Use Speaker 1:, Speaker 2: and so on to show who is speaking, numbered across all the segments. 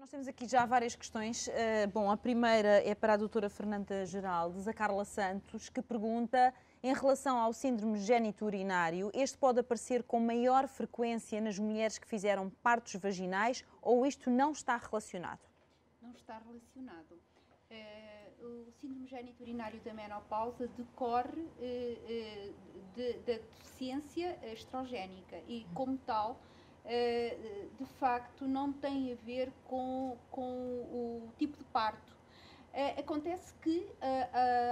Speaker 1: Nós temos aqui já várias questões. Bom, a primeira é para a doutora Fernanda Geraldes, a Carla Santos, que pergunta, em relação ao síndrome geniturinário, este pode aparecer com maior frequência nas mulheres que fizeram partos vaginais ou isto não está relacionado?
Speaker 2: Não está relacionado. O síndrome geniturinário da menopausa decorre da deficiência estrogénica e, como tal, de facto não tem a ver com o tipo de parto. Acontece que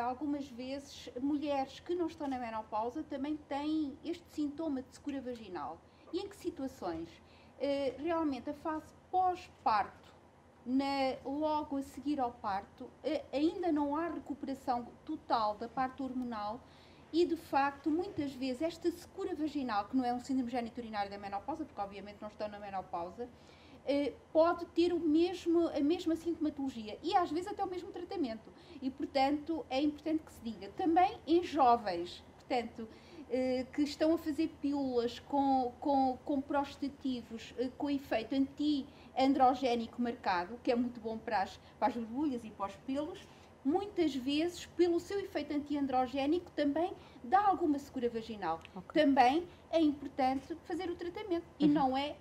Speaker 2: algumas vezes mulheres que não estão na menopausa também têm este sintoma de secura vaginal. E em que situações? Realmente a fase pós-parto, logo a seguir ao parto, ainda não há recuperação total da parte hormonal e, de facto, muitas vezes esta secura vaginal, que não é um síndrome geniturinário da menopausa, porque obviamente não estão na menopausa, pode ter a mesma sintomatologia e às vezes até o mesmo tratamento. E, portanto, é importante que se diga. Também em jovens, portanto, que estão a fazer pílulas com prostativos com efeito anti-androgénico marcado, que é muito bom para as borbulhas e para os pelos, muitas vezes, pelo seu efeito anti-androgénico, também dá alguma secura vaginal. Okay. Também é importante fazer o tratamento e não é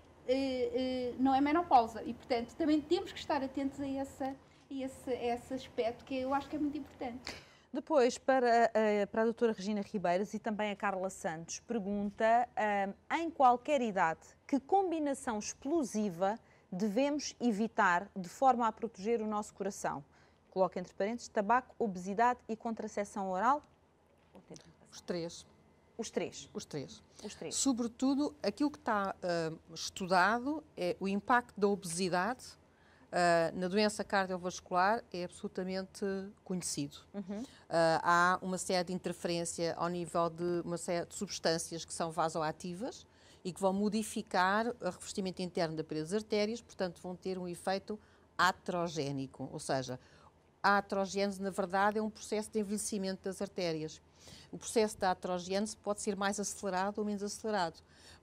Speaker 2: menopausa. E, portanto, também temos que estar atentos a esse aspecto, que eu acho que é muito importante.
Speaker 1: Depois, para a doutora Regina Ribeiros e também a Carla Santos, pergunta, em qualquer idade, que combinação explosiva devemos evitar de forma a proteger o nosso coração? Coloca entre parênteses, tabaco, obesidade e contracepção oral?
Speaker 3: Os três.
Speaker 1: Os três?
Speaker 3: Os três.
Speaker 1: Os três.
Speaker 3: Sobretudo, aquilo que está estudado é o impacto da obesidade na doença cardiovascular é absolutamente conhecido. Há uma série de interferência ao nível de uma série de substâncias que são vasoativas e que vão modificar o revestimento interno da parede das artérias, portanto vão ter um efeito aterogénico, ou seja, a aterogênese, na verdade, é um processo de envelhecimento das artérias. O processo da aterogênese pode ser mais acelerado ou menos acelerado.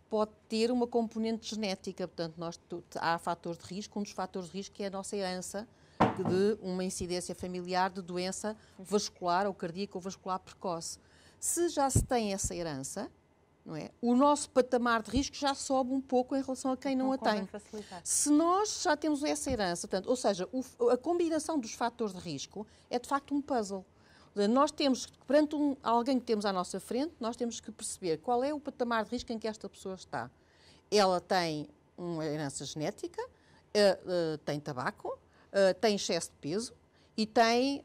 Speaker 3: Pode ter uma componente genética, portanto, há fatores de risco. Um dos fatores de risco é a nossa herança de uma incidência familiar de doença vascular ou cardíaca ou vascular precoce. Se já se tem essa herança, não é? O nosso patamar de risco já sobe um pouco em relação a quem não a tem. Se nós já temos essa herança, portanto, ou seja, a combinação dos fatores de risco é de facto um puzzle. Nós temos, perante alguém que temos à nossa frente, nós temos que perceber qual é o patamar de risco em que esta pessoa está. Ela tem uma herança genética, tem tabaco, tem excesso de peso e tem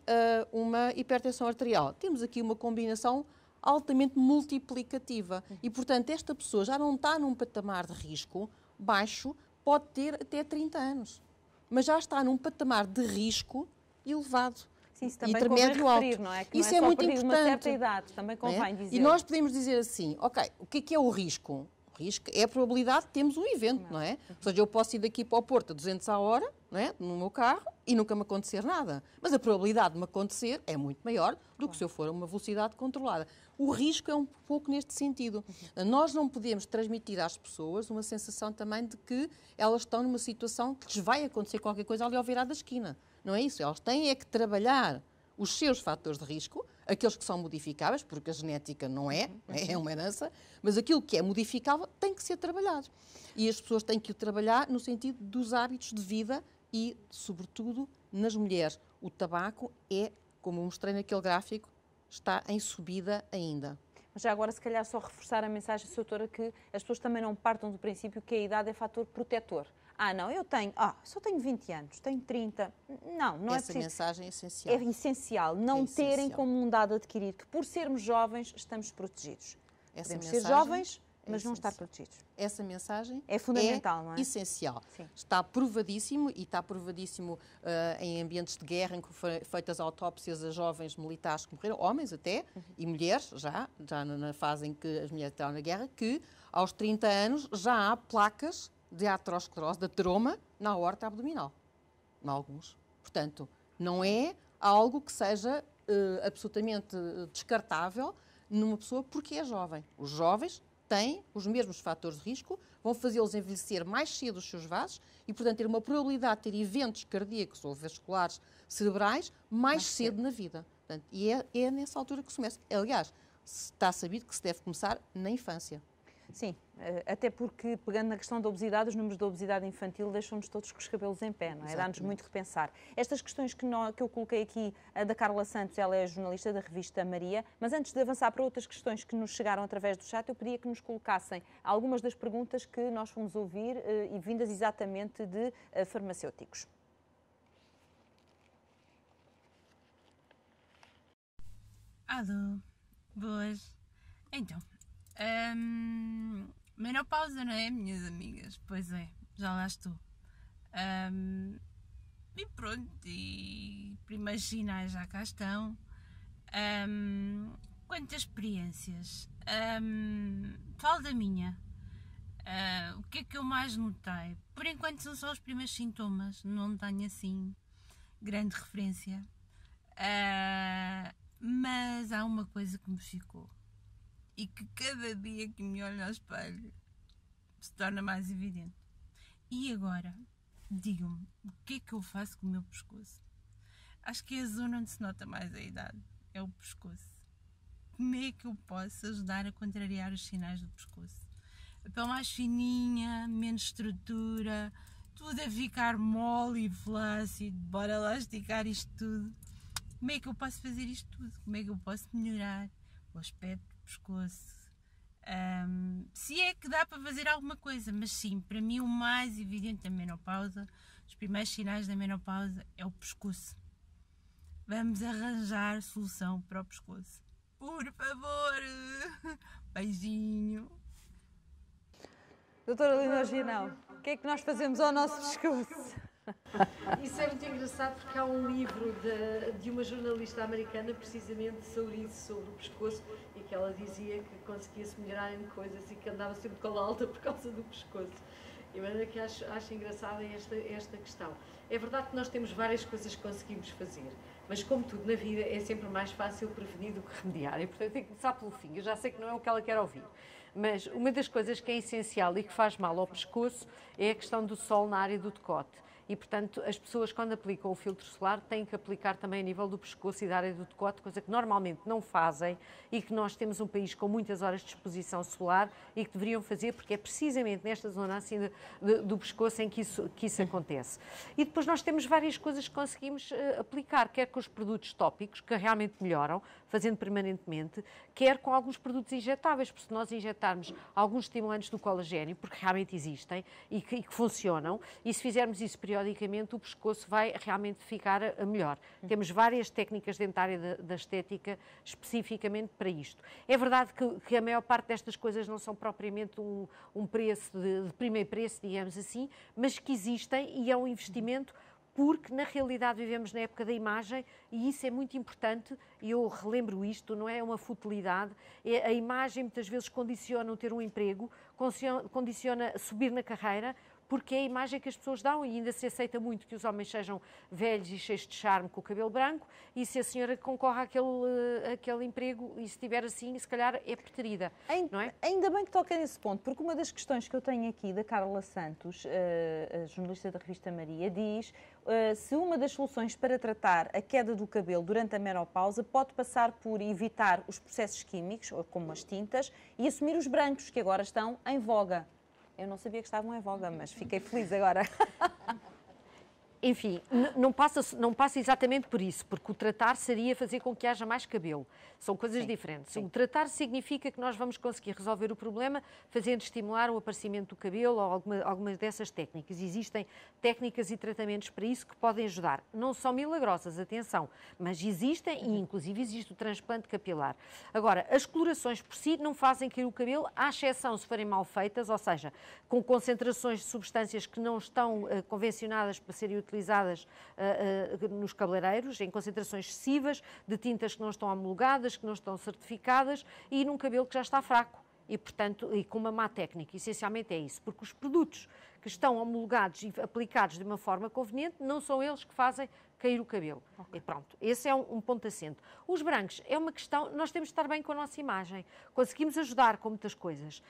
Speaker 3: uma hipertensão arterial. Temos aqui uma combinação altamente multiplicativa e, portanto, esta pessoa já não está num patamar de risco baixo, pode ter até 30 anos, mas já está num patamar de risco elevado.
Speaker 1: Sim, isso também convém referir, não é? Que
Speaker 3: isso
Speaker 1: não é só
Speaker 3: muito
Speaker 1: importante. Uma
Speaker 3: importante.
Speaker 1: Certa idade, também convém dizer.
Speaker 3: E nós podemos dizer assim, ok, o que é o risco? O risco é a probabilidade de termos um evento, não é? Ou seja, eu posso ir daqui para o Porto a 200 a hora, não é? No meu carro, e nunca me acontecer nada. Mas a probabilidade de me acontecer é muito maior do que se eu for a uma velocidade controlada. O risco é um pouco neste sentido. Nós não podemos transmitir às pessoas uma sensação também de que elas estão numa situação que lhes vai acontecer qualquer coisa ali ao virar da esquina. Não é isso. Elas têm é que trabalhar os seus fatores de risco, aqueles que são modificáveis, porque a genética não é uma herança, mas aquilo que é modificável tem que ser trabalhado. E as pessoas têm que o trabalhar no sentido dos hábitos de vida e, sobretudo, nas mulheres. O tabaco é, como eu mostrei naquele gráfico, está em subida ainda.
Speaker 1: Mas já agora, se calhar, só reforçar a mensagem, doutora, que as pessoas também não partam do princípio que a idade é fator protetor. Não, só tenho 20 anos, tenho 30. Não é preciso.
Speaker 3: Essa mensagem é essencial.
Speaker 1: É essencial não terem como um dado adquirido que, por sermos jovens, estamos protegidos. Podemos ser jovens, mas não estar protegidos.
Speaker 3: Essa mensagem
Speaker 1: é fundamental, não é?
Speaker 3: Essencial.
Speaker 1: Sim.
Speaker 3: Está provadíssimo, e está provadíssimo em ambientes de guerra, em que foram feitas autópsias a jovens militares que morreram, homens até, e mulheres, já na fase em que as mulheres estavam na guerra, que aos 30 anos já há placas de aterosclerose, de ateroma, na aorta abdominal. Em alguns. Portanto, não é algo que seja absolutamente descartável numa pessoa porque é jovem. Os jovens têm os mesmos fatores de risco, vão fazê-los envelhecer mais cedo os seus vasos e, portanto, ter uma probabilidade de ter eventos cardíacos ou vasculares cerebrais mais cedo na vida. Portanto, e é nessa altura que se começa. Aliás, está sabido que se deve começar na infância.
Speaker 1: Sim, até porque, pegando na questão da obesidade, os números da obesidade infantil deixam-nos todos com os cabelos em pé, não é? Dá-nos muito que pensar. Estas questões que eu coloquei aqui, a da Carla Santos, ela é jornalista da revista Maria, mas antes de avançar para outras questões que nos chegaram através do chat, eu pedia que nos colocassem algumas das perguntas que nós fomos ouvir e vindas exatamente de farmacêuticos.
Speaker 4: Alô, boas. Então, menopausa, não é, minhas amigas? Pois é, já lá estou. E pronto, e primeiros sinais já cá estão. Quantas experiências? Falo da minha. O que é que eu mais notei? Por enquanto são só os primeiros sintomas, não tenho assim grande referência. Mas há uma coisa que me ficou e que cada dia que me olho ao espelho se torna mais evidente. E agora, digam-me, o que é que eu faço com o meu pescoço? Acho que é a zona onde se nota mais a idade, é o pescoço. Como é que eu posso ajudar a contrariar os sinais do pescoço? A pele mais fininha, menos estrutura, tudo a ficar mole e flácido, bora lá esticar isto tudo. Como é que eu posso fazer isto tudo? Como é que eu posso melhorar o aspecto do pescoço? Se é que dá para fazer alguma coisa, mas sim, para mim o mais evidente da menopausa, os primeiros sinais da menopausa é o pescoço. Vamos arranjar solução para o pescoço. Por favor! Beijinho!
Speaker 1: Doutora Leonor Ginão, o que é que nós fazemos ao nosso pescoço?
Speaker 5: Isso é muito engraçado porque há um livro de uma jornalista americana precisamente sobre isso, sobre o pescoço, e que ela dizia que conseguia-se melhorar em coisas e que andava sempre com a alta por causa do pescoço. E a maneira que acho engraçada esta questão. É verdade que nós temos várias coisas que conseguimos fazer, mas como tudo na vida é sempre mais fácil prevenir do que remediar, e portanto tem que começar pelo fim. Eu já sei que não é o que ela quer ouvir, mas uma das coisas que é essencial e que faz mal ao pescoço é a questão do sol na área do decote. E, portanto, as pessoas, quando aplicam o filtro solar, têm que aplicar também a nível do pescoço e da área do decote, coisa que normalmente não fazem e que nós temos um país com muitas horas de exposição solar e que deveriam fazer, porque é precisamente nesta zona assim do pescoço em que isso acontece. E depois nós temos várias coisas que conseguimos aplicar, quer com os produtos tópicos, que realmente melhoram, fazendo permanentemente, quer com alguns produtos injetáveis, porque se nós injetarmos alguns estimulantes do colagênio, porque realmente existem e que funcionam, e se fizermos isso periodicamente, o pescoço vai realmente ficar melhor. Temos várias técnicas dentro da área da estética especificamente para isto. É verdade que a maior parte destas coisas não são propriamente um preço de primeiro preço, digamos assim, mas que existem e é um investimento, porque na realidade vivemos na época da imagem e isso é muito importante, e eu relembro isto, não é uma futilidade, a imagem muitas vezes condiciona o ter um emprego, condiciona subir na carreira, porque é a imagem que as pessoas dão, e ainda se aceita muito que os homens sejam velhos e cheios de charme com o cabelo branco, e se a senhora concorre àquele emprego e se estiver assim, se calhar é preterida, não é?
Speaker 1: Ainda bem que toca nesse ponto, porque uma das questões que eu tenho aqui da Carla Santos, a jornalista da revista Maria, diz se uma das soluções para tratar a queda do cabelo durante a menopausa pode passar por evitar os processos químicos, como as tintas, e assumir os brancos, que agora estão em voga. Eu não sabia que estavam em voga, mas fiquei feliz agora.
Speaker 5: Enfim, não passa exatamente por isso, porque o tratar seria fazer com que haja mais cabelo. São coisas diferentes. Sim. O tratar significa que nós vamos conseguir resolver o problema fazendo estimular o aparecimento do cabelo ou algumas dessas técnicas. Existem técnicas e tratamentos para isso que podem ajudar. Não são milagrosas, atenção, mas existem e inclusive existe o transplante capilar. Agora, as colorações por si não fazem cair o cabelo, à exceção se forem mal feitas, ou seja, com concentrações de substâncias que não estão convencionadas para serem utilizadas nos cabeleireiros, em concentrações excessivas, de tintas que não estão homologadas, que não estão certificadas e num cabelo que já está fraco. E, portanto, e com uma má técnica, essencialmente é isso, porque os produtos que estão homologados e aplicados de uma forma conveniente, não são eles que fazem cair o cabelo. Okay. E pronto, esse é um ponto assente. Os brancos é uma questão, nós temos de estar bem com a nossa imagem. Conseguimos ajudar com muitas coisas,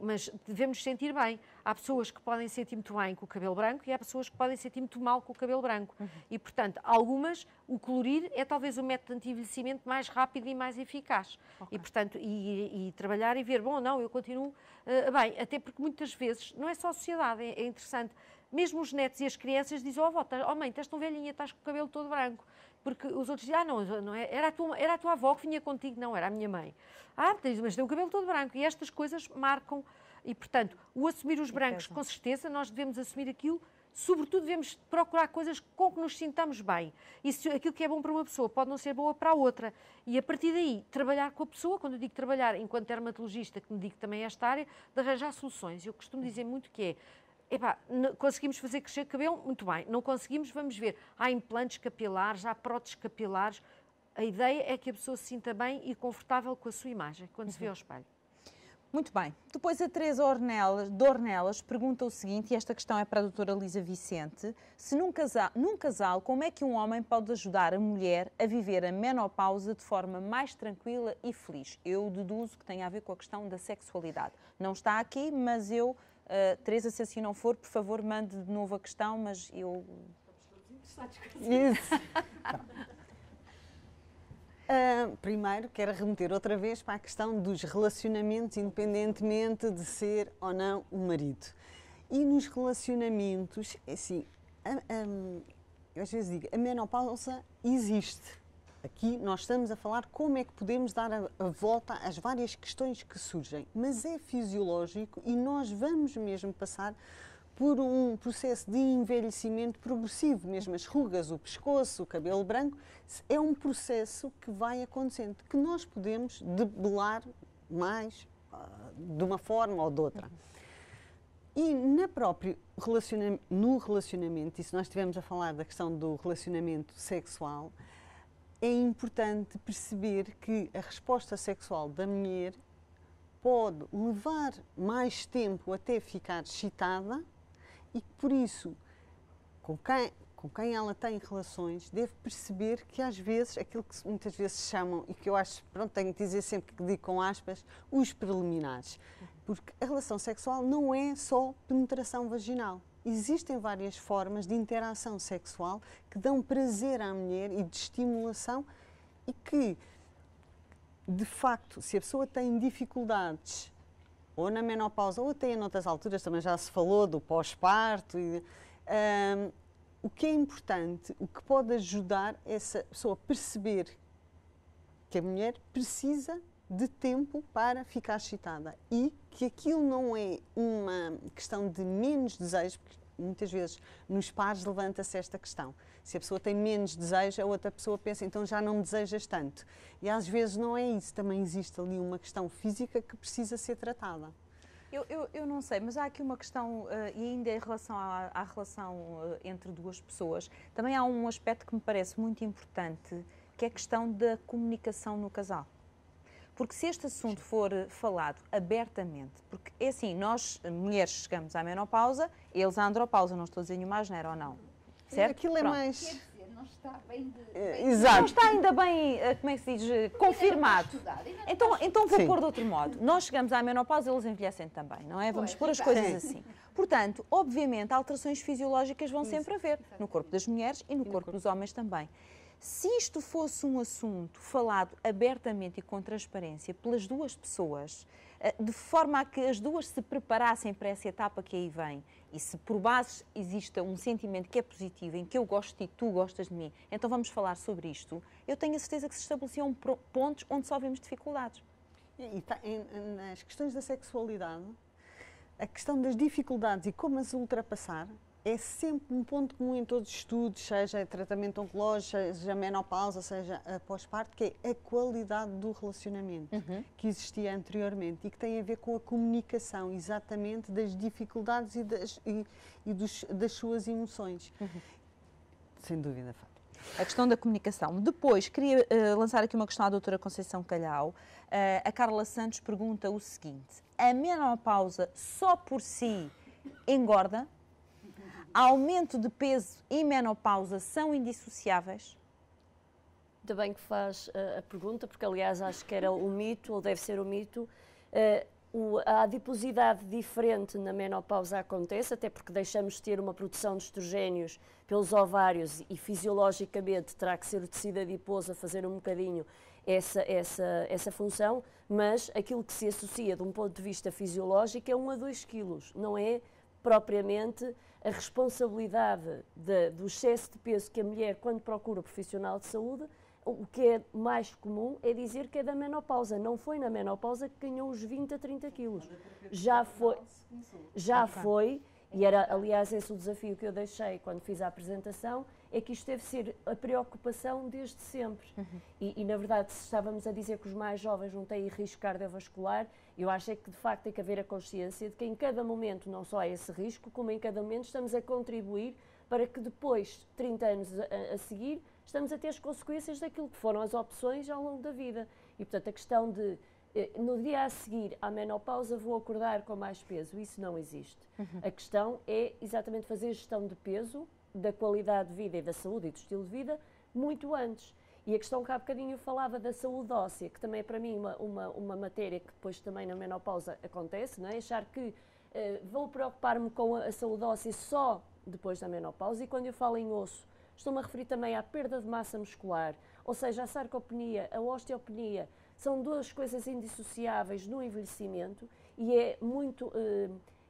Speaker 5: mas devemos sentir bem. Há pessoas que podem sentir muito bem com o cabelo branco e há pessoas que podem sentir muito mal com o cabelo branco. E, portanto, algumas, o colorir é talvez o método de anti-envelhecimento mais rápido e mais eficaz. Okay. E, portanto, e trabalhar e ver, bom, não, eu continuo bem, até porque muitas vezes, não é só a sociedade, é interessante. Mesmo os netos e as crianças dizem, oh mãe, estás tão velhinha, estás com o cabelo todo branco. Porque os outros dizem, não é, era a tua avó que vinha contigo, não, era a minha mãe. Mas tem o cabelo todo branco. E estas coisas marcam, e portanto, o assumir os brancos, com certeza, nós devemos assumir aquilo, sobretudo devemos procurar coisas com que nos sintamos bem. E se aquilo que é bom para uma pessoa pode não ser boa para a outra. E a partir daí, trabalhar com a pessoa, quando eu digo trabalhar enquanto dermatologista, que me digo também esta área, de arranjar soluções. Eu costumo dizer muito que conseguimos fazer crescer cabelo? Muito bem. Não conseguimos? Vamos ver. Há implantes capilares, há próteses capilares. A ideia é que a pessoa se sinta bem e confortável com a sua imagem, quando se vê ao espelho.
Speaker 1: Muito bem. Depois a Teresa Ornelas pergunta o seguinte, e esta questão é para a doutora Lisa Vicente, se num casal, como é que um homem pode ajudar a mulher a viver a menopausa de forma mais tranquila e feliz? Eu deduzo que tem a ver com a questão da sexualidade. Não está aqui, mas eu... Teresa, se assim não for, por favor, mande de novo a questão, mas eu...
Speaker 6: Estamos todos interessados com isso. Primeiro, quero remeter outra vez para a questão dos relacionamentos, independentemente de ser ou não o marido. E nos relacionamentos, assim, eu às vezes digo, a menopausa existe. Aqui nós estamos a falar como é que podemos dar a volta às várias questões que surgem, mas é fisiológico e nós vamos mesmo passar por um processo de envelhecimento progressivo, mesmo as rugas, o pescoço, o cabelo branco, é um processo que vai acontecendo, que nós podemos debelar mais de uma forma ou de outra. E no relacionamento, e se nós estivermos a falar da questão do relacionamento sexual, é importante perceber que a resposta sexual da mulher pode levar mais tempo até ficar excitada e que, por isso, com quem ela tem relações, deve perceber que, às vezes, aquilo que muitas vezes chamam, e que eu acho, pronto, tenho que dizer sempre que digo com aspas, os preliminares. Porque a relação sexual não é só penetração vaginal. Existem várias formas de interação sexual que dão prazer à mulher e de estimulação e que, de facto, se a pessoa tem dificuldades, ou na menopausa, ou até em outras alturas, também já se falou do pós-parto, o que é importante, o que pode ajudar essa pessoa a perceber que a mulher precisa de tempo para ficar excitada e que aquilo não é uma questão de menos desejo, porque muitas vezes nos pares levanta-se esta questão. Se a pessoa tem menos desejo, a outra pessoa pensa, então já não me desejas tanto. E às vezes não é isso, também existe ali uma questão física que precisa ser tratada.
Speaker 1: Eu não sei, mas há aqui uma questão, e ainda em relação à relação entre duas pessoas, também há um aspecto que me parece muito importante, que é a questão da comunicação no casal. Porque se este assunto for falado abertamente, porque é assim, nós, mulheres, chegamos à menopausa, eles à andropausa, não estou a dizer nenhuma asneira ou não. Certo?
Speaker 6: Aquilo é mais...
Speaker 2: Quer dizer, não está bem
Speaker 1: Exato. Não está ainda bem, como é que se diz, confirmado. Então vou pôr de outro modo. Nós chegamos à menopausa, eles envelhecem também, não é? Vamos pôr as coisas assim. Portanto, obviamente, alterações fisiológicas vão sempre haver, no corpo das mulheres e no corpo dos homens também. Se isto fosse um assunto falado abertamente e com transparência pelas duas pessoas, de forma a que as duas se preparassem para essa etapa que aí vem, e se por bases exista um sentimento que é positivo, em que eu gosto de ti, tu gostas de mim, então vamos falar sobre isto, eu tenho a certeza que se estabeleciam pontos onde só vemos dificuldades.
Speaker 6: E nas questões da sexualidade, a questão das dificuldades e como as ultrapassar, é sempre um ponto comum em todos os estudos, seja tratamento oncológico, seja menopausa, seja pós-parto, que é a qualidade do relacionamento que existia anteriormente e que tem a ver com a comunicação, exatamente, das dificuldades das suas emoções. Sem dúvida, Fábio.
Speaker 1: A questão da comunicação. Depois, queria lançar aqui uma questão à doutora Conceição Calhau. A Carla Santos pergunta o seguinte: a menopausa só por si engorda? Aumento de peso e menopausa são indissociáveis?
Speaker 7: Ainda bem que faz a pergunta, porque aliás acho que era um mito, ou deve ser um mito. A adiposidade diferente na menopausa acontece, até porque deixamos de ter uma produção de estrogénios pelos ovários e fisiologicamente terá que ser o tecido adiposo a fazer um bocadinho essa função, mas aquilo que se associa de um ponto de vista fisiológico é 1 a 2 quilos, não é propriamente a responsabilidade do excesso de peso que a mulher, quando procura profissional de saúde, o que é mais comum é dizer que é da menopausa. Não foi na menopausa que ganhou os 20 a 30 quilos. Já foi, e era aliás esse o desafio que eu deixei quando fiz a apresentação, é que isto deve ser a preocupação desde sempre. E na verdade, se estávamos a dizer que os mais jovens não têm risco cardiovascular, eu acho é que de facto tem que haver a consciência de que em cada momento não só há esse risco, como em cada momento estamos a contribuir para que depois de 30 anos a seguir estamos a ter as consequências daquilo que foram as opções ao longo da vida. E, portanto, a questão de, no dia a seguir à menopausa, vou acordar com mais peso, isso não existe. A questão é exatamente fazer gestão de peso, da qualidade de vida e da saúde e do estilo de vida, muito antes. E a questão que há bocadinho eu falava da saúde óssea, que também é para mim uma matéria que depois também na menopausa acontece, não é? Achar que vou preocupar-me com a saúde óssea só depois da menopausa, e quando eu falo em osso, estou-me a referir também à perda de massa muscular, ou seja, a sarcopenia, a osteopenia, são duas coisas indissociáveis no envelhecimento, e é muito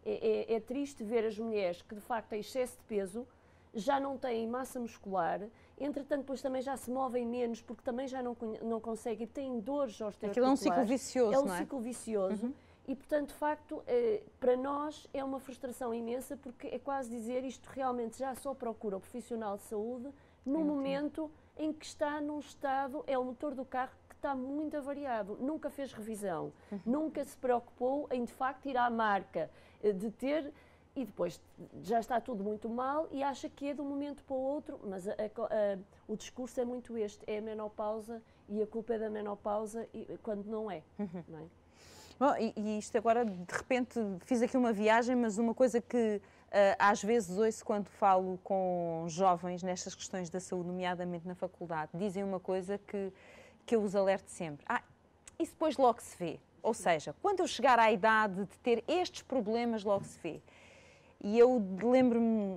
Speaker 7: é triste ver as mulheres que de facto têm excesso de peso, já não têm massa muscular, entretanto depois também já se movem menos porque também já não conseguem, têm dores osteoarticulares.
Speaker 1: Aquilo é um ciclo vicioso,
Speaker 7: não é?
Speaker 1: É um
Speaker 7: ciclo vicioso. E, portanto, de facto, para nós é uma frustração imensa, porque é quase dizer isto realmente já só procura o profissional de saúde no momento em que está num estado, é o motor do carro que está muito avariado, nunca fez revisão, nunca se preocupou em, de facto, ir à marca, de ter, e depois já está tudo muito mal e acha que é de um momento para o outro, mas o discurso é muito este, é a menopausa e a culpa é da menopausa, quando não é, não é?
Speaker 1: Bom, e isto agora, de repente, fiz aqui uma viagem, mas uma coisa que às vezes ouço quando falo com jovens nestas questões da saúde, nomeadamente na faculdade, dizem uma coisa que eu os alerto sempre. Isso depois logo se vê. Ou seja, quando eu chegar à idade de ter estes problemas, logo se vê. E eu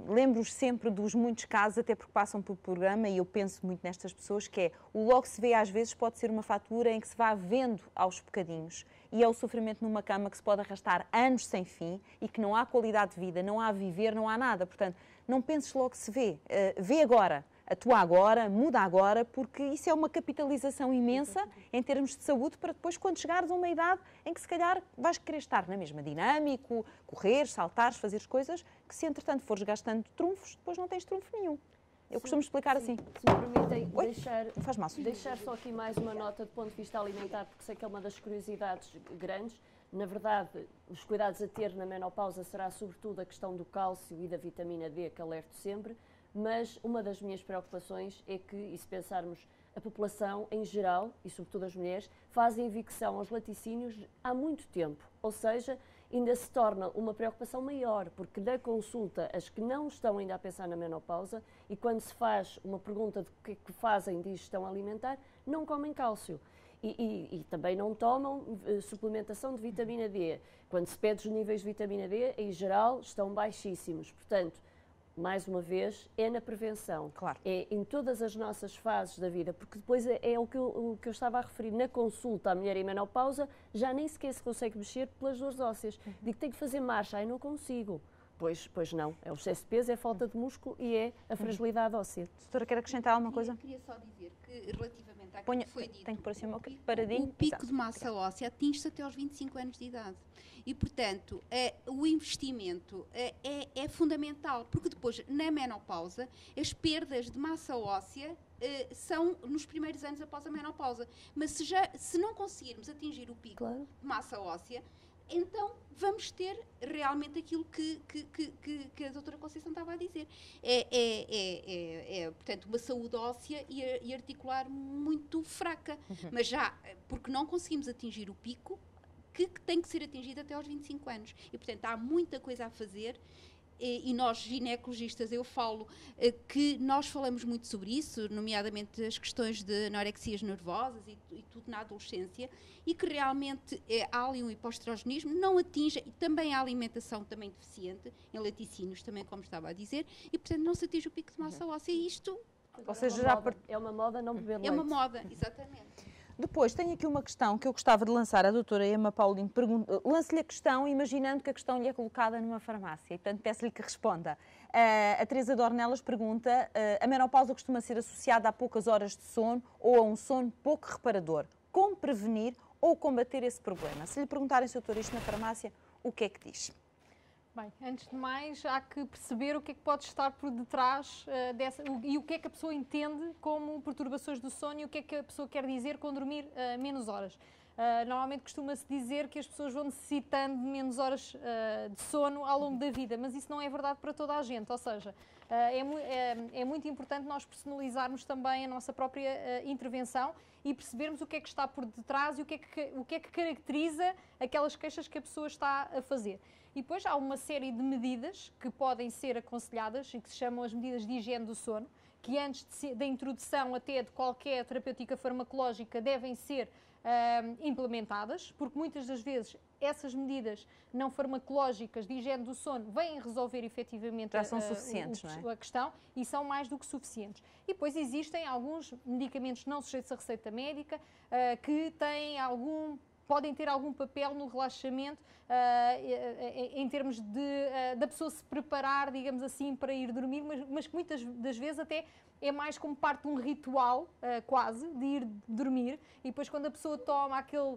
Speaker 1: lembro-os sempre dos muitos casos, até porque passam pelo programa, e eu penso muito nestas pessoas, que é o logo se vê às vezes pode ser uma fatura em que se vá vendo aos bocadinhos, e é o sofrimento numa cama que se pode arrastar anos sem fim e que não há qualidade de vida, não há viver, não há nada. Portanto, não penses logo se vê, vê agora, atua agora, muda agora, porque isso é uma capitalização imensa em termos de saúde para depois, quando chegares a uma idade em que se calhar vais querer estar na mesma dinâmico, correr, saltar, fazer coisas, que se entretanto fores gastando trunfos, depois não tens trunfo nenhum. Eu costumo explicar assim.
Speaker 7: Se me permitem
Speaker 1: deixar
Speaker 7: só aqui mais uma nota do ponto de vista alimentar, porque sei que é uma das curiosidades grandes. Na verdade, os cuidados a ter na menopausa será sobretudo a questão do cálcio e da vitamina D, que alerto sempre, mas uma das minhas preocupações é que, e se pensarmos a população em geral, e sobretudo as mulheres, fazem evicção aos laticínios há muito tempo, ou seja, ainda se torna uma preocupação maior, porque na consulta, as que não estão ainda a pensar na menopausa, e quando se faz uma pergunta de que é que fazem de ingestão alimentar, não comem cálcio. E também não tomam suplementação de vitamina D. Quando se pede os níveis de vitamina D, em geral, estão baixíssimos. Portanto, mais uma vez, é na prevenção.
Speaker 1: Claro.
Speaker 7: É em todas as nossas fases da vida, porque depois é o que eu estava a referir. Na consulta à mulher em menopausa, já nem sequer se consegue mexer pelas dores ósseas. Digo que tenho que fazer marcha, aí não consigo. Pois não, é o excesso de peso, é a falta de músculo e é a fragilidade óssea.
Speaker 1: Doutora, quer acrescentar alguma coisa?
Speaker 2: Queria só dizer que, relativamente àquilo que foi dito,
Speaker 1: tenho que pôr assim o
Speaker 2: pico de massa óssea atinge-se até aos 25 anos de idade. E, portanto, o investimento é fundamental, porque depois, na menopausa, as perdas de massa óssea são nos primeiros anos após a menopausa. Mas se não conseguirmos atingir o pico de massa óssea, então vamos ter realmente aquilo que a doutora Conceição estava a dizer. Portanto, uma saúde óssea e articular muito fraca. Mas já, porque não conseguimos atingir o pico, que tem que ser atingida até aos 25 anos. E, portanto, há muita coisa a fazer. E nós, ginecologistas, eu falo que nós falamos muito sobre isso, nomeadamente as questões de anorexias nervosas e tudo na adolescência, e que realmente há ali um hipoestrogenismo, não atinge, e também a alimentação também deficiente, em laticínios também, como estava a dizer, e portanto não se atinge o pico de massa óssea, e isto...
Speaker 1: Ou seja,
Speaker 7: é uma moda não beber leite.
Speaker 2: É uma moda, exatamente.
Speaker 1: Depois, tenho aqui uma questão que eu gostava de lançar à doutora Emma Paulino. Lance-lhe a questão, imaginando que a questão lhe é colocada numa farmácia. E, portanto, peço-lhe que responda. A Teresa Dornelas pergunta, a menopausa costuma ser associada a poucas horas de sono ou a um sono pouco reparador. Como prevenir ou combater esse problema? Se lhe perguntarem, doutor, isto na farmácia, o que é que diz?
Speaker 8: Bem, antes de mais, há que perceber o que é que pode estar por detrás e o que é que a pessoa entende como perturbações do sono e o que é que a pessoa quer dizer com dormir menos horas. Normalmente costuma-se dizer que as pessoas vão necessitando de menos horas de sono ao longo da vida, mas isso não é verdade para toda a gente, ou seja, é muito importante nós personalizarmos também a nossa própria intervenção e percebermos o que é que está por detrás e o que é que caracteriza aquelas queixas que a pessoa está a fazer. E depois há uma série de medidas que podem ser aconselhadas e que se chamam as medidas de higiene do sono, que antes da introdução até de qualquer terapêutica farmacológica devem ser implementadas, porque muitas das vezes essas medidas não farmacológicas de higiene do sono vêm resolver efetivamente
Speaker 1: já são suficientes, não é?
Speaker 8: A questão e são mais do que suficientes. E depois existem alguns medicamentos não sujeitos a receita médica que podem ter algum papel no relaxamento em termos da pessoa se preparar, digamos assim, para ir dormir, mas que muitas das vezes até é mais como parte de um ritual, quase, de ir dormir, e depois quando a pessoa toma aquele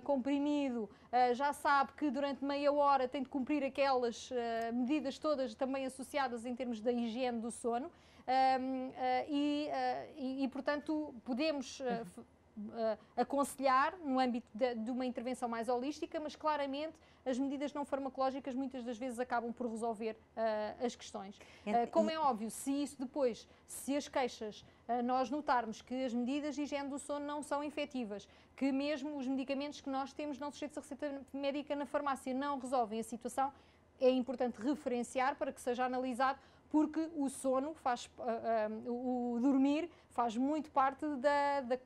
Speaker 8: comprimido, já sabe que durante meia hora tem de cumprir aquelas medidas todas também associadas em termos da higiene do sono, portanto, podemos aconselhar no âmbito de uma intervenção mais holística, mas claramente as medidas não farmacológicas muitas das vezes acabam por resolver as questões. Como é óbvio, se as queixas nós notarmos que as medidas de higiene do sono não são efetivas, que mesmo os medicamentos que nós temos não sujeitos a receita médica na farmácia não resolvem a situação, é importante referenciar para que seja analisado, porque o sono, o dormir, faz muito parte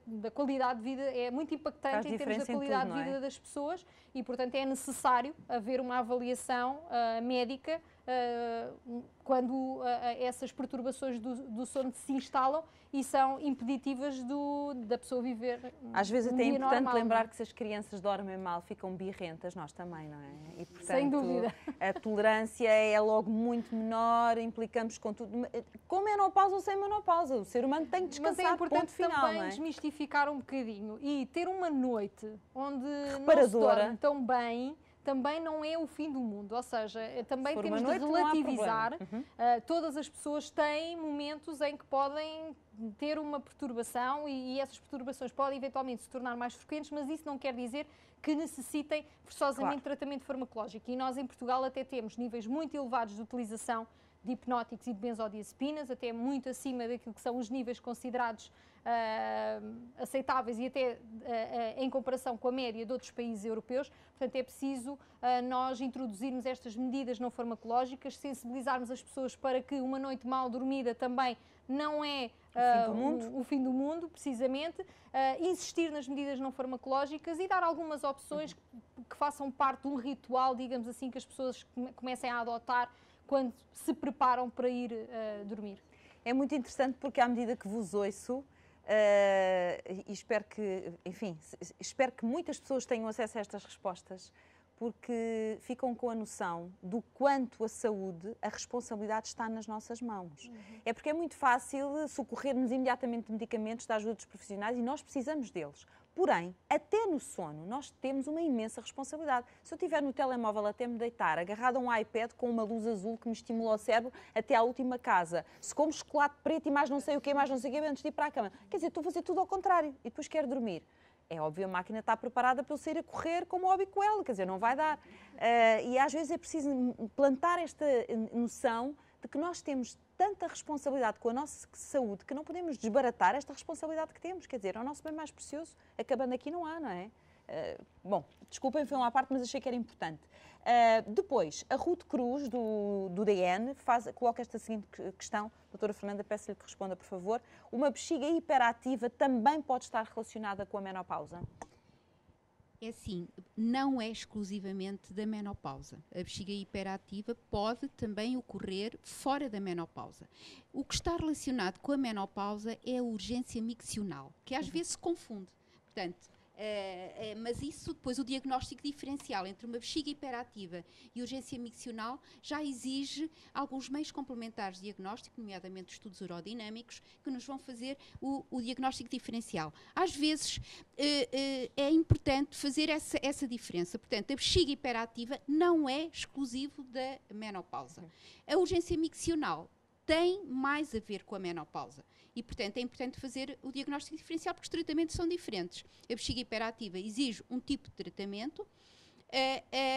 Speaker 8: da qualidade de vida, é muito impactante em termos da qualidade de vida das pessoas e, portanto, é necessário haver uma avaliação médica quando essas perturbações do sono se instalam e são impeditivas da pessoa viver.
Speaker 1: Às vezes até é importante
Speaker 8: normal,
Speaker 1: lembrar que se as crianças dormem mal, ficam birrentas, nós também, não é? E, portanto,
Speaker 8: sem dúvida.
Speaker 1: A tolerância é logo muito menor, implicamos com tudo. Com menopausa ou sem menopausa, o ser humano tem que descansar.
Speaker 8: Mas é importante também
Speaker 1: não é?
Speaker 8: desmistificar um bocadinho e ter uma noite onde
Speaker 1: reparadora,
Speaker 8: não se dorme tão bem também não é o fim do mundo, ou seja, também temos de relativizar. Todas as pessoas têm momentos em que podem ter uma perturbação e essas perturbações podem eventualmente se tornar mais frequentes, mas isso não quer dizer que necessitem forçosamente tratamento farmacológico. E nós em Portugal até temos níveis muito elevados de utilização de hipnóticos e de benzodiazepinas, até muito acima daquilo que são os níveis considerados aceitáveis e até em comparação com a média de outros países europeus. Portanto, é preciso nós introduzirmos estas medidas não farmacológicas, sensibilizarmos as pessoas para que uma noite mal dormida também não é o fim do mundo, precisamente, insistir nas medidas não farmacológicas e dar algumas opções que façam parte de um ritual, digamos assim, que as pessoas comecem a adotar quando se preparam para ir dormir.
Speaker 1: É muito interessante porque à medida que vos ouço, e espero que muitas pessoas tenham acesso a estas respostas, porque ficam com a noção do quanto a saúde, a responsabilidade está nas nossas mãos. É porque é muito fácil socorrermos imediatamente de medicamentos da ajuda dos profissionais e nós precisamos deles. Porém, até no sono, nós temos uma imensa responsabilidade. Se eu estiver no telemóvel até me deitar, agarrado a um iPad com uma luz azul que me estimula o cérebro até à última casa, se como chocolate preto e mais não sei o que, antes de ir para a cama, quer dizer, estou a fazer tudo ao contrário e depois quero dormir. É óbvio, a máquina está preparada para eu sair a correr como o Obicoel, quer dizer, não vai dar. E às vezes é preciso plantar esta noção de que nós temos tanta responsabilidade com a nossa saúde que não podemos desbaratar esta responsabilidade que temos. Quer dizer, é o nosso bem mais precioso. Acabando aqui não há, não é? Bom, desculpem, foi uma parte, mas achei que era importante. Depois, a Ruth Cruz, do DN, coloca esta seguinte questão. Doutora Fernanda, peço-lhe que responda, por favor. Uma bexiga hiperativa também pode estar relacionada com a menopausa?
Speaker 2: É assim, não é exclusivamente da menopausa. A bexiga hiperativa pode também ocorrer fora da menopausa. O que está relacionado com a menopausa é a urgência miccional, que às vezes se confunde. Portanto, mas isso depois, o diagnóstico diferencial entre uma bexiga hiperativa e urgência miccional já exige alguns meios complementares de diagnóstico, nomeadamente estudos urodinâmicos, que nos vão fazer o diagnóstico diferencial. Às vezes é importante fazer essa diferença. Portanto, a bexiga hiperativa não é exclusivo da menopausa. A urgência miccional tem mais a ver com a menopausa. E, portanto, é importante fazer o diagnóstico diferencial porque os tratamentos são diferentes. A bexiga hiperativa exige um tipo de tratamento.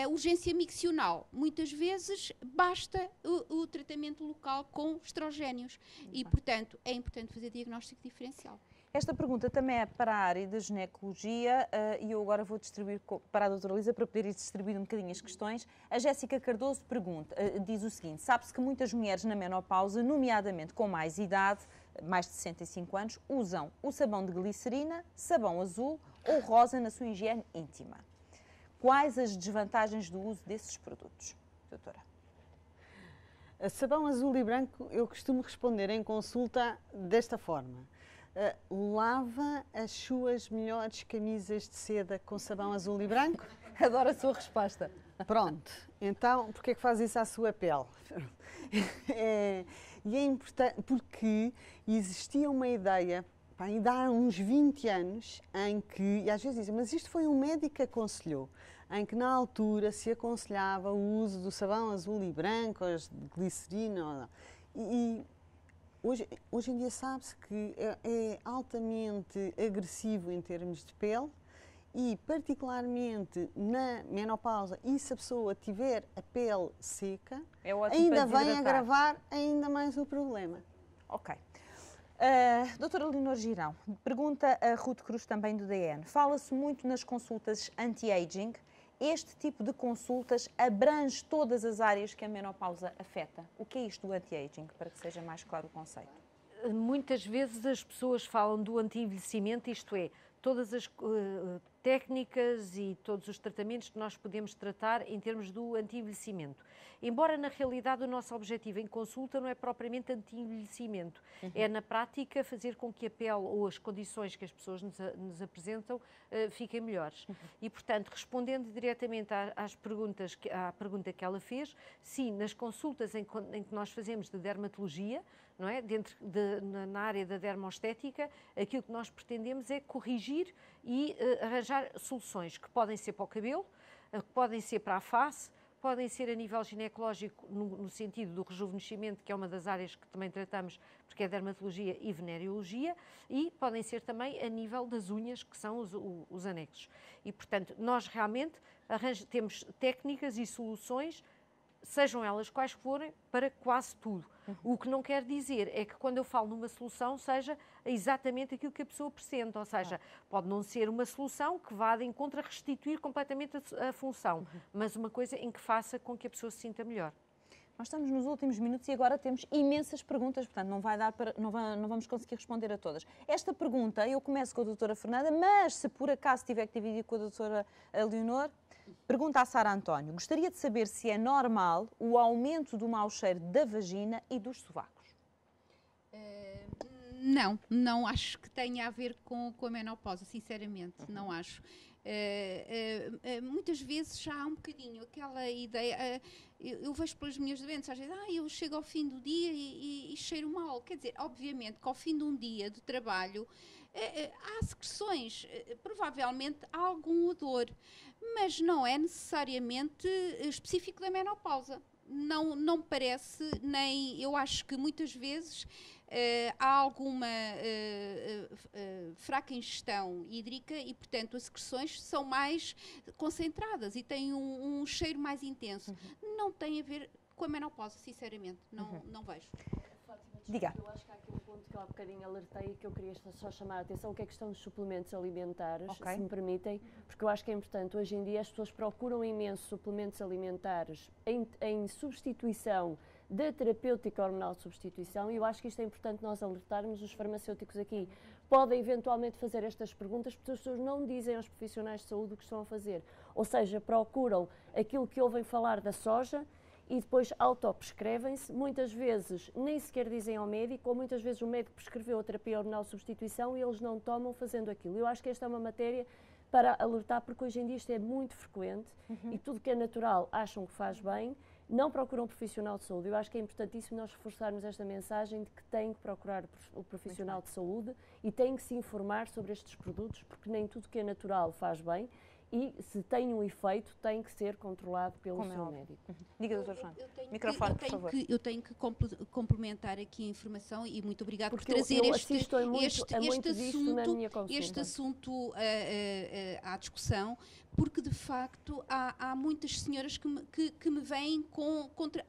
Speaker 2: A urgência miccional, muitas vezes, basta o tratamento local com estrogénios. E, portanto, é importante fazer diagnóstico diferencial.
Speaker 1: Esta pergunta também é para a área da ginecologia e eu agora vou distribuir para a doutora Lisa para poder ir distribuir um bocadinho as questões. A Jéssica Cardoso diz o seguinte: sabe-se que muitas mulheres na menopausa, nomeadamente com mais idade, mais de 65 anos, usam o sabão de glicerina, sabão azul ou rosa na sua higiene íntima. Quais as desvantagens do uso desses produtos, doutora?
Speaker 6: A sabão azul e branco, eu costumo responder em consulta desta forma. Lava as suas melhores camisas de seda com sabão azul e branco?
Speaker 1: Adoro a sua resposta.
Speaker 6: Pronto, então porquê é que faz isso à sua pele? E é importante porque existia uma ideia, ainda há uns 20 anos, em que, e às vezes dizem, mas isto foi um médico que aconselhou, em que na altura se aconselhava o uso do sabão azul e branco, de glicerina, e hoje em dia sabe-se que é altamente agressivo em termos de pele e particularmente na menopausa, e se a pessoa tiver a pele seca, ainda vai agravar ainda mais o problema.
Speaker 1: Ok. Doutora Leonor Girão, pergunta a Ruth Cruz também do DN. Fala-se muito nas consultas anti-aging. Este tipo de consultas abrange todas as áreas que a menopausa afeta. O que é isto do anti-aging, para que seja mais claro o conceito?
Speaker 5: Muitas vezes as pessoas falam do anti-envelhecimento, isto é, todas as técnicas e todos os tratamentos que nós podemos tratar em termos do anti-envelhecimento. Embora, na realidade, o nosso objetivo em consulta não é propriamente anti-envelhecimento. É, na prática, fazer com que a pele ou as condições que as pessoas nos apresentam fiquem melhores. E, portanto, respondendo diretamente à pergunta que ela fez, sim, nas consultas em que nós fazemos de dermatologia, não é? Na área da dermostética, aquilo que nós pretendemos é corrigir e arranjar soluções que podem ser para o cabelo, que podem ser para a face, podem ser a nível ginecológico no sentido do rejuvenescimento, que é uma das áreas que também tratamos, porque é dermatologia e venereologia, e podem ser também a nível das unhas, que são os anexos. E, portanto, nós realmente temos técnicas e soluções, sejam elas quais forem, para quase tudo. O que não quer dizer é que quando eu falo numa solução seja exatamente aquilo que a pessoa presente, ou seja, pode não ser uma solução que vá de encontro a restituir completamente a função, mas uma coisa em que faça com que a pessoa se sinta melhor.
Speaker 1: Nós estamos nos últimos minutos e agora temos imensas perguntas, portanto não vamos conseguir responder a todas. Esta pergunta, eu começo com a doutora Fernanda, mas se por acaso tiver que dividir com a doutora Leonor, pergunta à Sara António: gostaria de saber se é normal o aumento do mau cheiro da vagina e dos sovacos?
Speaker 2: Não acho que tenha a ver com a menopausa, sinceramente, não acho. Muitas vezes já há um bocadinho aquela ideia, eu vejo pelas minhas doentes, às vezes, eu chego ao fim do dia e cheiro mal. Quer dizer, obviamente que ao fim de um dia de trabalho há secreções, provavelmente há algum odor, mas não é necessariamente específico da menopausa. Não me parece, nem eu acho que muitas vezes há alguma fraca ingestão hídrica e, portanto, as secreções são mais concentradas e têm um cheiro mais intenso. Não tem a ver com a menopausa, sinceramente, não vejo.
Speaker 7: Diga. Eu acho que há aqui um ponto que ela bocadinho alertei e que eu queria só chamar a atenção, que é a questão dos suplementos alimentares, se me permitem, porque eu acho que é importante. Hoje em dia as pessoas procuram imenso suplementos alimentares em substituição da terapêutica hormonal de substituição, e eu acho que isto é importante nós alertarmos. Os farmacêuticos aqui podem eventualmente fazer estas perguntas, porque as pessoas não dizem aos profissionais de saúde o que estão a fazer. Ou seja, procuram aquilo que ouvem falar da soja e depois autoprescrevem-se, muitas vezes nem sequer dizem ao médico, ou muitas vezes o médico prescreveu a terapia hormonal de substituição e eles não tomam fazendo aquilo. Eu acho que esta é uma matéria para alertar, porque hoje em dia isto é muito frequente e tudo que é natural acham que faz bem, não procuram um profissional de saúde. Eu acho que é importantíssimo nós reforçarmos esta mensagem de que têm que procurar o profissional de saúde e têm que se informar sobre estes produtos, porque nem tudo que é natural faz bem. E se tem um efeito, tem que ser controlado pelo seu médico.
Speaker 1: Diga, doutor João. Microfone, por favor.
Speaker 2: Eu tenho que complementar aqui a informação e muito obrigada por trazer este assunto à discussão, porque de facto há muitas senhoras que me vêm contra.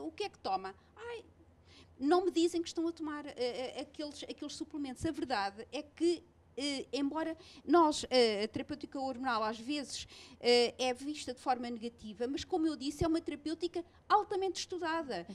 Speaker 2: O que é que toma? Não me dizem que estão a tomar aqueles suplementos. A verdade é que embora a terapêutica hormonal às vezes é vista de forma negativa, mas como eu disse, é uma terapêutica altamente estudada.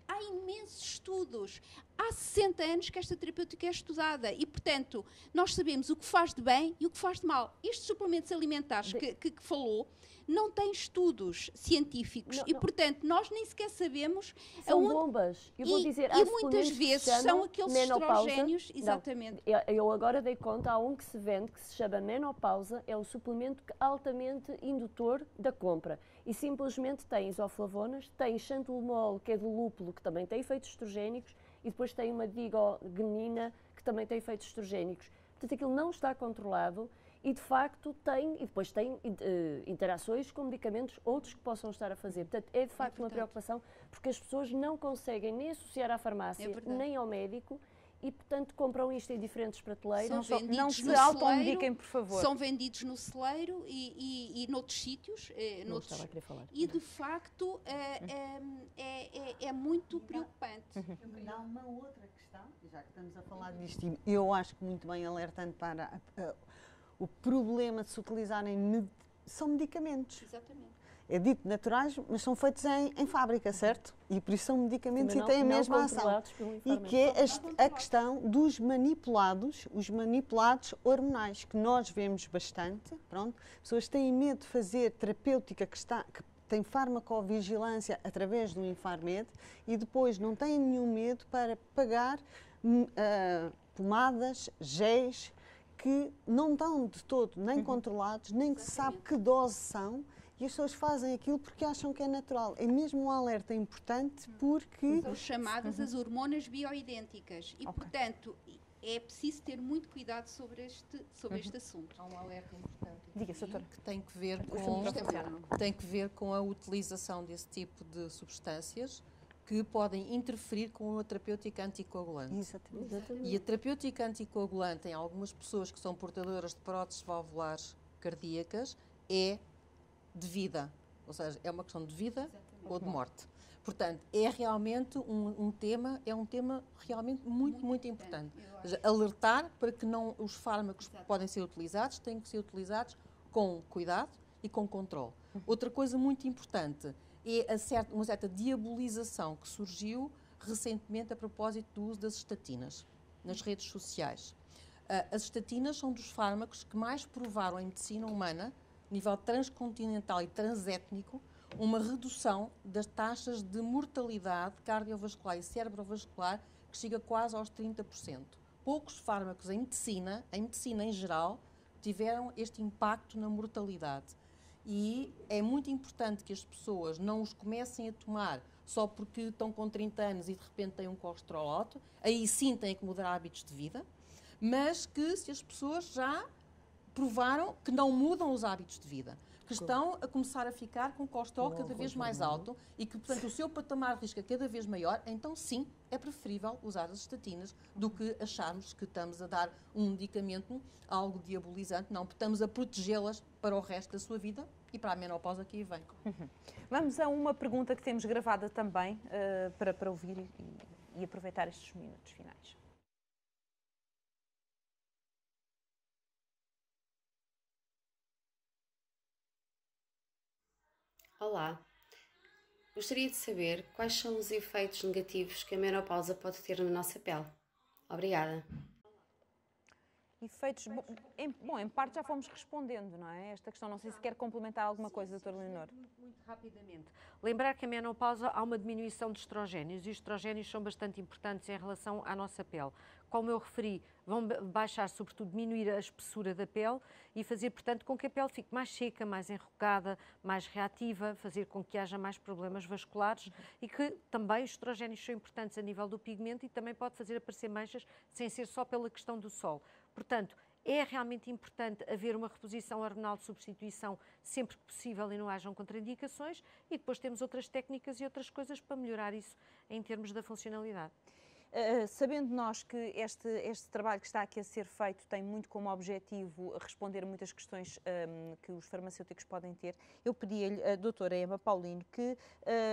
Speaker 2: Há imensos estudos. Há 60 anos que esta terapêutica é estudada e, portanto, nós sabemos o que faz de bem e o que faz de mal. Estes suplementos alimentares que falou não têm estudos científicos e, portanto, nós nem sequer sabemos...
Speaker 7: São bombas. Eu vou dizer,
Speaker 2: e muitas vezes são aqueles estrogénios... Exatamente.
Speaker 7: Eu agora dei conta, há um que se vende, que se chama menopausa, é o suplemento altamente indutor da compra. E simplesmente tem isoflavonas, tem xantolmol, que é do lúpulo, que também tem efeitos estrogénicos, e depois tem uma digogenina, que também tem efeitos estrogénicos. Portanto, aquilo não está controlado e, de facto, depois tem interações com medicamentos outros que possam estar a fazer. Portanto, é de facto uma preocupação, porque as pessoas não conseguem nem associar à farmácia, nem ao médico, e, portanto, compram isto em diferentes prateleiras.
Speaker 1: Não se automediquem, por favor.
Speaker 2: São vendidos no celeiro e noutros sítios. E, de facto, é muito preocupante.
Speaker 6: Há uma outra questão, já que estamos a falar disto, e eu acho que muito bem alertando para o problema de se utilizarem são medicamentos.
Speaker 2: Exatamente.
Speaker 6: É dito naturais, mas são feitos em fábrica, certo? E por isso são medicamentos e têm a mesma ação. E que é a questão dos manipulados, os manipulados hormonais, que nós vemos bastante. Pronto. Pessoas têm medo de fazer terapêutica que tem farmacovigilância através do Infarmed e depois não têm nenhum medo para pagar pomadas, géis, que não estão de todo nem controlados, nem que se sabe que dose são. E as pessoas fazem aquilo porque acham que é natural. É mesmo um alerta importante porque...
Speaker 2: São chamadas as hormonas bioidênticas e, portanto, é preciso ter muito cuidado sobre este assunto.
Speaker 3: Há um alerta importante.
Speaker 1: Diga, doutora.
Speaker 3: Que tem que ver com a utilização desse tipo de substâncias que podem interferir com a terapêutica anticoagulante.
Speaker 6: Exatamente.
Speaker 3: E a terapêutica anticoagulante em algumas pessoas que são portadoras de próteses valvulares cardíacas é de vida, ou seja, é uma questão de vida ou de morte. Portanto, é realmente um tema realmente muito importante. Ou seja, alertar para que os fármacos que podem ser utilizados têm que ser utilizados com cuidado e com controle. Outra coisa muito importante é uma certa diabolização que surgiu recentemente a propósito do uso das estatinas nas redes sociais. As estatinas são dos fármacos que mais provaram em medicina humana, a nível transcontinental e transétnico, uma redução das taxas de mortalidade cardiovascular e cerebrovascular que chega quase aos 30%. Poucos fármacos em medicina em geral, tiveram este impacto na mortalidade. E é muito importante que as pessoas não os comecem a tomar só porque estão com 30 anos e de repente têm um colesterol alto, aí sim têm que mudar hábitos de vida, mas que se as pessoas já provaram que não mudam os hábitos de vida, que estão a começar a ficar com o colesterol cada vez mais alto e que, portanto, o seu patamar de risco é cada vez maior, então sim, é preferível usar as estatinas do que acharmos que estamos a dar um medicamento, algo diabolizante. Não, estamos a protegê-las para o resto da sua vida e para a menopausa que aí vem.
Speaker 1: Vamos a uma pergunta que temos gravada também para ouvir e aproveitar estes minutos finais.
Speaker 9: Olá, gostaria de saber quais são os efeitos negativos que a menopausa pode ter na nossa pele. Obrigada.
Speaker 1: Efeitos, em parte já fomos respondendo, não é? Esta questão, não sei se quer complementar alguma coisa, doutora Leonor.
Speaker 5: Muito rapidamente. Lembrar que a menopausa há uma diminuição de estrogénios e os estrogénios são bastante importantes em relação à nossa pele. Como eu referi, vão baixar, sobretudo, diminuir a espessura da pele e fazer, portanto, com que a pele fique mais seca, mais enrugada, mais reativa, fazer com que haja mais problemas vasculares e que também os estrogénios são importantes a nível do pigmento e também pode fazer aparecer manchas sem ser só pela questão do sol. Portanto, é realmente importante haver uma reposição hormonal de substituição sempre que possível e não hajam contraindicações e depois temos outras técnicas e outras coisas para melhorar isso em termos da funcionalidade.
Speaker 1: Sabendo nós que este trabalho que está aqui a ser feito tem muito como objetivo responder a muitas questões que os farmacêuticos podem ter, eu pedi-lhe, a doutora Eva Paulino, que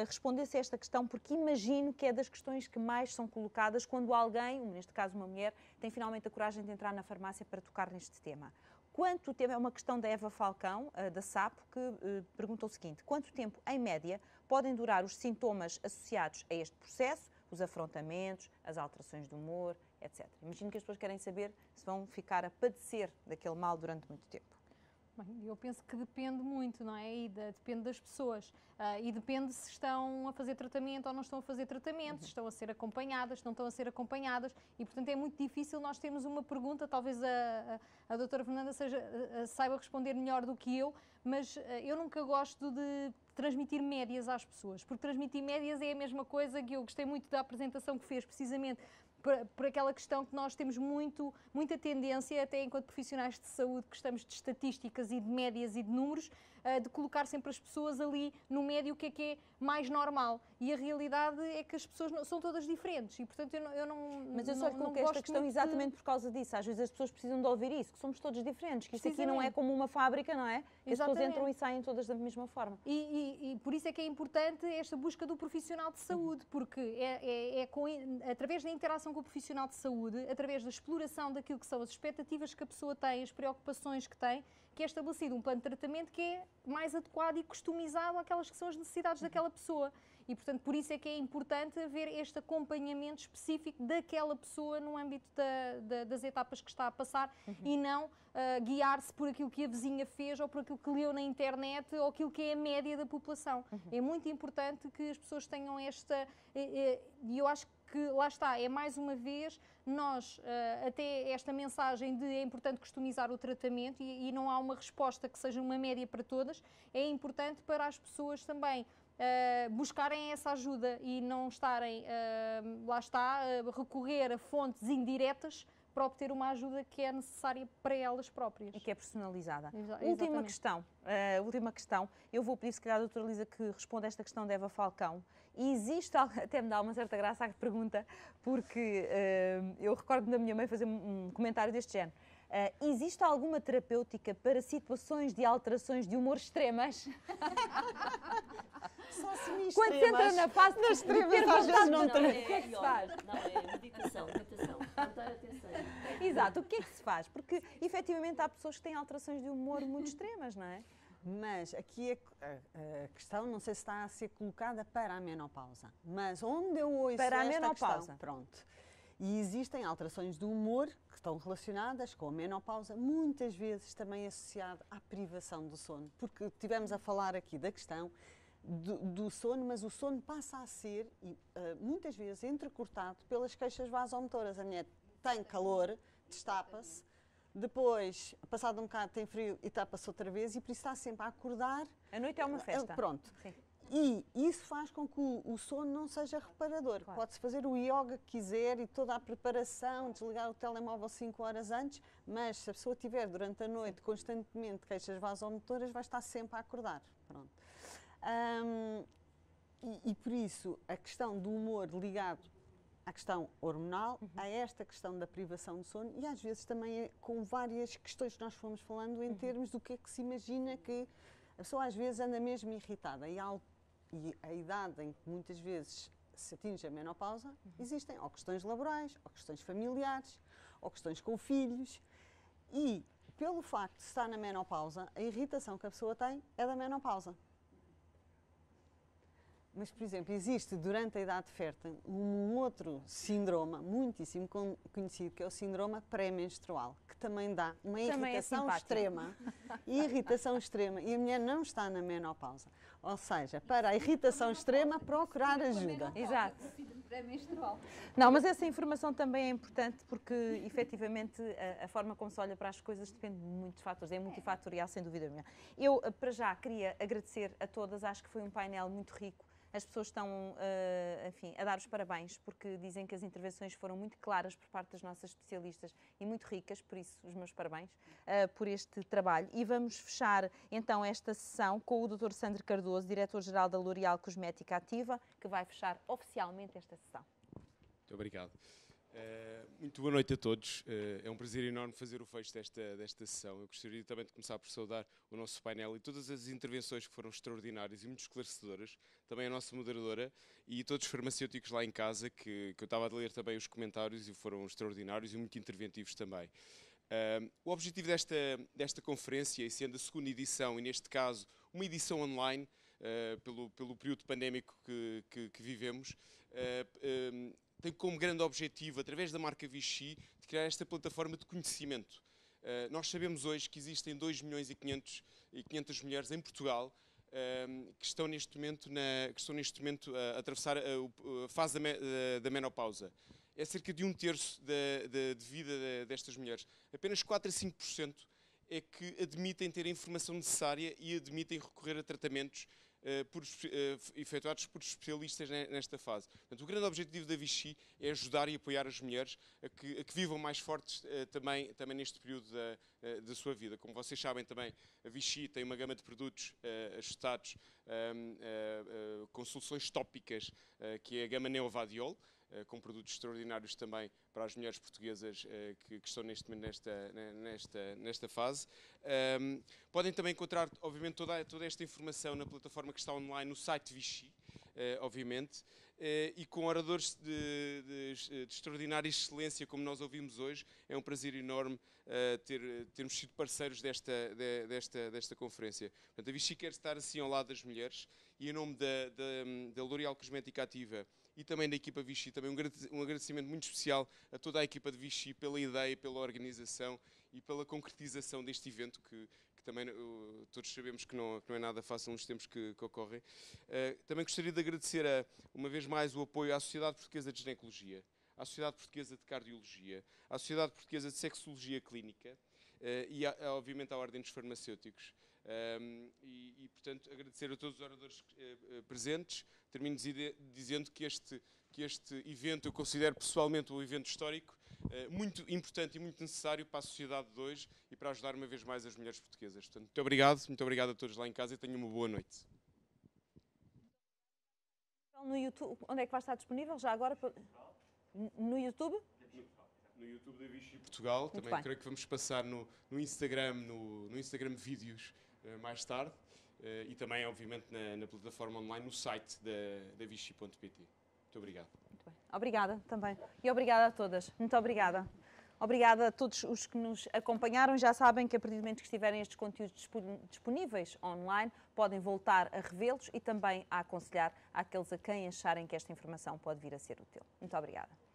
Speaker 1: respondesse a esta questão, porque imagino que é das questões que mais são colocadas quando alguém, neste caso uma mulher, tem finalmente a coragem de entrar na farmácia para tocar neste tema. Quanto tempo, é uma questão da Eva Falcão, da SAPO, que pergunta o seguinte: quanto tempo, em média, podem durar os sintomas associados a este processo, os afrontamentos, as alterações de humor, etc. Imagino que as pessoas querem saber se vão ficar a padecer daquele mal durante muito tempo.
Speaker 8: Bem, eu penso que depende muito, não é? E depende das pessoas. E depende se estão a fazer tratamento ou não estão a fazer tratamento, se estão a ser acompanhadas, se não estão a ser acompanhadas. E, portanto, é muito difícil nós termos uma pergunta, talvez a doutora Fernanda saiba responder melhor do que eu, mas eu nunca gosto de transmitir médias às pessoas, porque transmitir médias é a mesma coisa que eu gostei muito da apresentação que fez, precisamente por aquela questão que nós temos muita tendência, até enquanto profissionais de saúde, que gostamos de estatísticas e de médias e de números, de colocar sempre as pessoas ali no médio, o que é mais normal. E a realidade é que as pessoas são todas diferentes e, portanto, eu não
Speaker 1: Mas eu só coloquei esta questão exatamente por causa disso. Às vezes as pessoas precisam de ouvir isso, que somos todos diferentes, que isto aqui não é como uma fábrica, não é? Que as pessoas entram e saem todas da mesma forma.
Speaker 8: E por isso é que é importante esta busca do profissional de saúde, porque através da interação com o profissional de saúde, através da exploração daquilo que são as expectativas que a pessoa tem, as preocupações que tem, que é estabelecido um plano de tratamento que é mais adequado e customizado àquelas que são as necessidades daquela pessoa. E, portanto, por isso é que é importante haver este acompanhamento específico daquela pessoa no âmbito das etapas que está a passar e não guiar-se por aquilo que a vizinha fez ou por aquilo que leu na internet ou aquilo que é a média da população. É muito importante que as pessoas tenham esta... E eu acho que, lá está, é mais uma vez, nós, até esta mensagem de é importante customizar o tratamento e não há uma resposta que seja uma média para todas, é importante para as pessoas também buscarem essa ajuda e não estarem, lá está, recorrer a fontes indiretas para obter uma ajuda que é necessária para elas próprias.
Speaker 1: E que é personalizada.
Speaker 8: Última
Speaker 1: questão. Eu vou pedir, se calhar, a doutora Lisa que responda a esta questão da Eva Falcão. E existe, até me dá uma certa graça a pergunta, porque eu recordo da minha mãe fazer um comentário deste género. Existe alguma terapêutica para situações de alterações de humor extremas?
Speaker 6: Só semi-extremas.
Speaker 1: Quando se entra na fase
Speaker 6: das extremas, às vezes não tem.
Speaker 7: O que é que se faz? Não, é meditação. Prestar atenção.
Speaker 1: Exato, o que é que se faz? Porque, efetivamente, há pessoas que têm alterações de humor muito extremas, não é?
Speaker 6: Mas aqui a questão, não sei se está a ser colocada para a menopausa, mas onde eu ouço
Speaker 1: para
Speaker 6: esta
Speaker 1: a menopausa.
Speaker 6: Questão, pronto, e existem alterações do humor que estão relacionadas com a menopausa, muitas vezes também associado à privação do sono, porque tivemos a falar aqui da questão do sono, mas o sono passa a ser, muitas vezes, entrecortado pelas queixas vasomotoras. A mulher tem calor, destapa-se, depois, passado um bocado, tem frio e tapa-se outra vez e por isso está sempre a acordar.
Speaker 1: A noite é uma festa.
Speaker 6: Pronto.
Speaker 1: Sim.
Speaker 6: E isso faz com que o sono não seja reparador. Claro. Pode-se fazer o yoga que quiser e toda a preparação, desligar o telemóvel 5 horas antes, mas se a pessoa tiver durante a noite constantemente queixas vasomotoras, vai estar sempre a acordar. Pronto. E por isso a questão do humor ligado à questão hormonal, a esta questão da privação de sono e às vezes também com várias questões que nós fomos falando em termos do que é que se imagina que a pessoa às vezes anda mesmo irritada e a idade em que muitas vezes se atinge a menopausa, existem ou questões laborais, ou questões familiares, ou questões com filhos e pelo facto de estar na menopausa, a irritação que a pessoa tem é da menopausa. Mas, por exemplo, existe durante a idade fértil um outro síndrome muitíssimo conhecido, que é o síndrome pré-menstrual, que também dá uma irritação extrema. Irritação extrema. E a mulher não está na menopausa. Ou seja, para a irritação extrema, procurar ajuda.
Speaker 1: Exato. Não, mas essa informação também é importante porque, efetivamente, a forma como se olha para as coisas depende de muitos fatores. É multifatorial, sem dúvida nenhuma. Eu, para já, queria agradecer a todas. Acho que foi um painel muito rico. As pessoas estão, enfim, a dar os parabéns, porque dizem que as intervenções foram muito claras por parte das nossas especialistas e muito ricas, por isso os meus parabéns por este trabalho. E vamos fechar, então, esta sessão com o Dr. Sandro Cardoso, Diretor-Geral da L'Oréal Cosmética Ativa, que vai fechar oficialmente esta sessão.
Speaker 10: Muito obrigado. Muito boa noite a todos. É um prazer enorme fazer o fecho desta sessão. Eu gostaria também de começar por saudar o nosso painel e todas as intervenções que foram extraordinárias e muito esclarecedoras. Também a nossa moderadora e todos os farmacêuticos lá em casa, que eu estava a ler também os comentários e foram extraordinários e muito interventivos também. O objetivo desta conferência, e sendo a segunda edição, e neste caso uma edição online, pelo período pandémico que vivemos, tem como grande objetivo, através da marca Vichy, de criar esta plataforma de conhecimento. Nós sabemos hoje que existem 2 milhões e 500 mulheres em Portugal que estão neste momento a atravessar a fase da menopausa. É cerca de 1/3 de vida destas mulheres. Apenas 4 a 5% é que admitem ter a informação necessária e admitem recorrer a tratamentos efetuados por especialistas nesta fase. Portanto, o grande objetivo da Vichy é ajudar e apoiar as mulheres a que vivam mais fortes também neste período da sua vida. Como vocês sabem também, a Vichy tem uma gama de produtos ajustados com soluções tópicas, que é a gama Neovadiol, com produtos extraordinários também para as mulheres portuguesas que estão neste momento nesta fase. Podem também encontrar, obviamente, toda esta informação na plataforma que está online no site Vichy, obviamente, e com oradores de extraordinária excelência, como nós ouvimos hoje. É um prazer enorme termos sido parceiros desta conferência. Portanto, a Vichy quer estar assim ao lado das mulheres e, em nome da L'Oréal Cosmética Ativa e também da equipa Vichy, também um agradecimento muito especial a toda a equipa de Vichy pela ideia, pela organização e pela concretização deste evento, que também todos sabemos que não é nada fácil nos tempos que ocorrem. Também gostaria de agradecer uma vez mais o apoio à Sociedade Portuguesa de Ginecologia, à Sociedade Portuguesa de Cardiologia, à Sociedade Portuguesa de Sexologia Clínica e, obviamente, à Ordem dos Farmacêuticos. Portanto, agradecer a todos os oradores presentes. Termino dizendo que este evento eu considero pessoalmente um evento histórico, muito importante e muito necessário para a sociedade de hoje e para ajudar uma vez mais as mulheres portuguesas. Portanto, muito obrigado a todos lá em casa e tenham uma boa noite.
Speaker 1: No YouTube, onde é que vai estar disponível? Já agora? No YouTube?
Speaker 10: No YouTube da Vichy Portugal. Também creio que vamos passar no Instagram, no Instagram Vídeos mais tarde. E também, obviamente, na plataforma online, no site da Vichy.pt. Muito obrigado.
Speaker 1: Muito bem. Obrigada também. E obrigada a todas. Muito obrigada. Obrigada a todos os que nos acompanharam. Já sabem que, a partir do momento que estiverem estes conteúdos disponíveis online, podem voltar a revê-los e também a aconselhar àqueles a quem acharem que esta informação pode vir a ser útil. Muito obrigada.